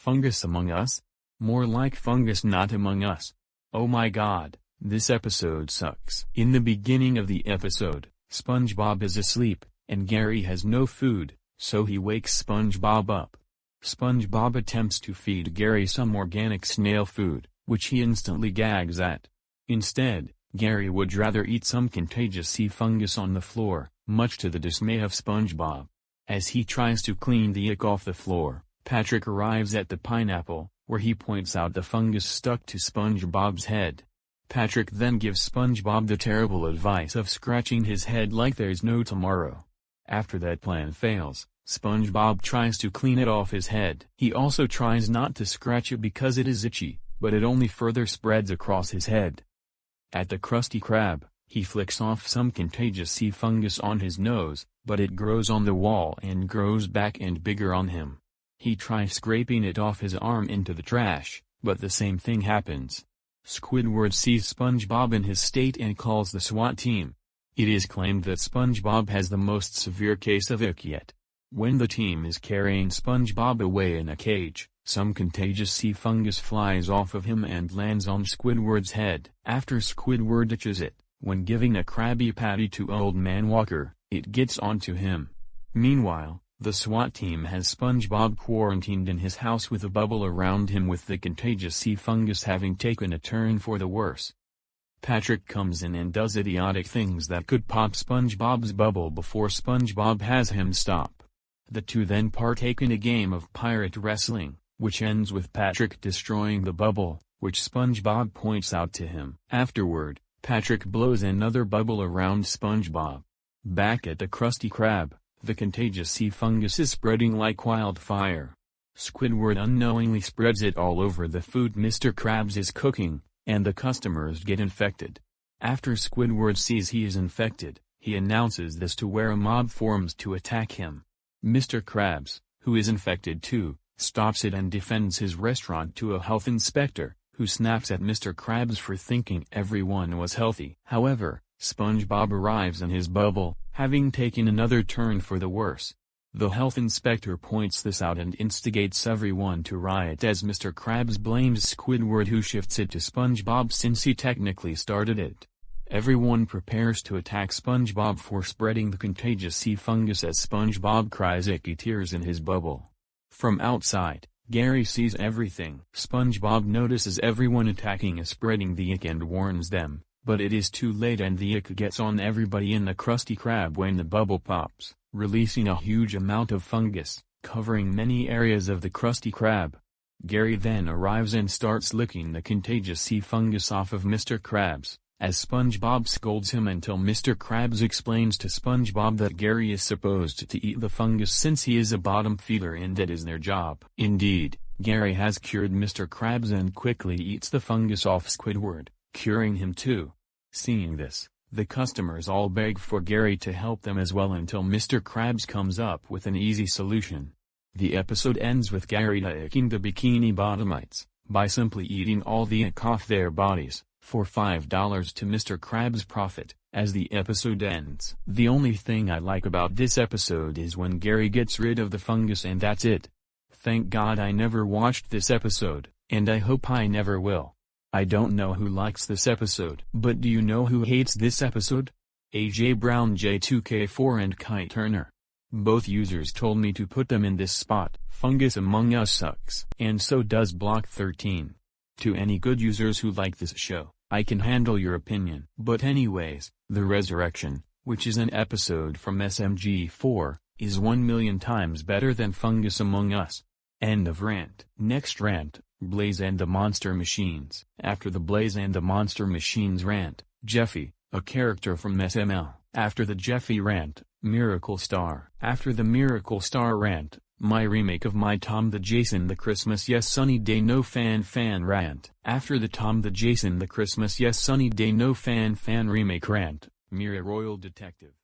Fungus Among Us? More like Fungus Not Among Us. Oh my god, this episode sucks. In the beginning of the episode, SpongeBob is asleep, and Gary has no food, so he wakes SpongeBob up. SpongeBob attempts to feed Gary some organic snail food, which he instantly gags at. Instead, Gary would rather eat some contagious sea fungus on the floor, much to the dismay of SpongeBob. As he tries to clean the ick off the floor, Patrick arrives at the pineapple, where he points out the fungus stuck to SpongeBob's head. Patrick then gives SpongeBob the terrible advice of scratching his head like there's no tomorrow. After that plan fails, SpongeBob tries to clean it off his head. He also tries not to scratch it because it is itchy, but it only further spreads across his head. At the Krusty Krab, he flicks off some contagious sea fungus on his nose, but it grows on the wall and grows back and bigger on him. He tries scraping it off his arm into the trash, but the same thing happens. Squidward sees SpongeBob in his state and calls the SWAT team. It is claimed that SpongeBob has the most severe case of ick yet. When the team is carrying SpongeBob away in a cage, some contagious sea fungus flies off of him and lands on Squidward's head. After Squidward itches it, when giving a Krabby Patty to Old Man Walker, it gets onto him. Meanwhile, the SWAT team has SpongeBob quarantined in his house with a bubble around him, with the contagious sea fungus having taken a turn for the worse. Patrick comes in and does idiotic things that could pop SpongeBob's bubble before SpongeBob has him stop. The two then partake in a game of pirate wrestling, which ends with Patrick destroying the bubble, which SpongeBob points out to him. Afterward, Patrick blows another bubble around SpongeBob. Back at the Krusty Krab, the contagious sea fungus is spreading like wildfire. Squidward unknowingly spreads it all over the food Mr. Krabs is cooking, and the customers get infected. After Squidward sees he is infected, he announces this to where a mob forms to attack him. Mr. Krabs, who is infected too, stops it and defends his restaurant to a health inspector, who snaps at Mr. Krabs for thinking everyone was healthy. However, SpongeBob arrives in his bubble, having taken another turn for the worse. The health inspector points this out and instigates everyone to riot as Mr. Krabs blames Squidward, who shifts it to SpongeBob since he technically started it. Everyone prepares to attack SpongeBob for spreading the contagious sea fungus as SpongeBob cries icky tears in his bubble. From outside, Gary sees everything. SpongeBob notices everyone attacking and spreading the ick and warns them, but it is too late and the ick gets on everybody in the Krusty Krab when the bubble pops, releasing a huge amount of fungus, covering many areas of the Krusty Krab. Gary then arrives and starts licking the contagious sea fungus off of Mr. Krabs, as SpongeBob scolds him until Mr. Krabs explains to SpongeBob that Gary is supposed to eat the fungus since he is a bottom feeder and that is their job. Indeed, Gary has cured Mr. Krabs and quickly eats the fungus off Squidward, curing him too. Seeing this, the customers all beg for Gary to help them as well until Mr. Krabs comes up with an easy solution. The episode ends with Gary icking the Bikini Bottomites, by simply eating all the ick off their bodies, for $5 to Mr. Krabs' profit, as the episode ends. The only thing I like about this episode is when Gary gets rid of the fungus and that's it. Thank God I never watched this episode, and I hope I never will. I don't know who likes this episode. But do you know who hates this episode? AJ Brown J2K4 and Kai Turner. Both users told me to put them in this spot. Fungus Among Us sucks. And so does Block 13. To any good users who like this show, I can handle your opinion. But anyways, The Resurrection, which is an episode from SMG4, is 1,000,000 times better than Fungus Among Us. End of rant. Next rant, Blaze and the Monster Machines. After the Blaze and the Monster Machines rant, Jeffy, a character from SML. After the Jeffy rant, Miracle Star. After the Miracle Star rant, my remake of my Tom the Jason the Christmas Yes Sunny Day No Fan rant. After the Tom the Jason the Christmas Yes Sunny Day No Fan remake rant, Mira Royal Detective.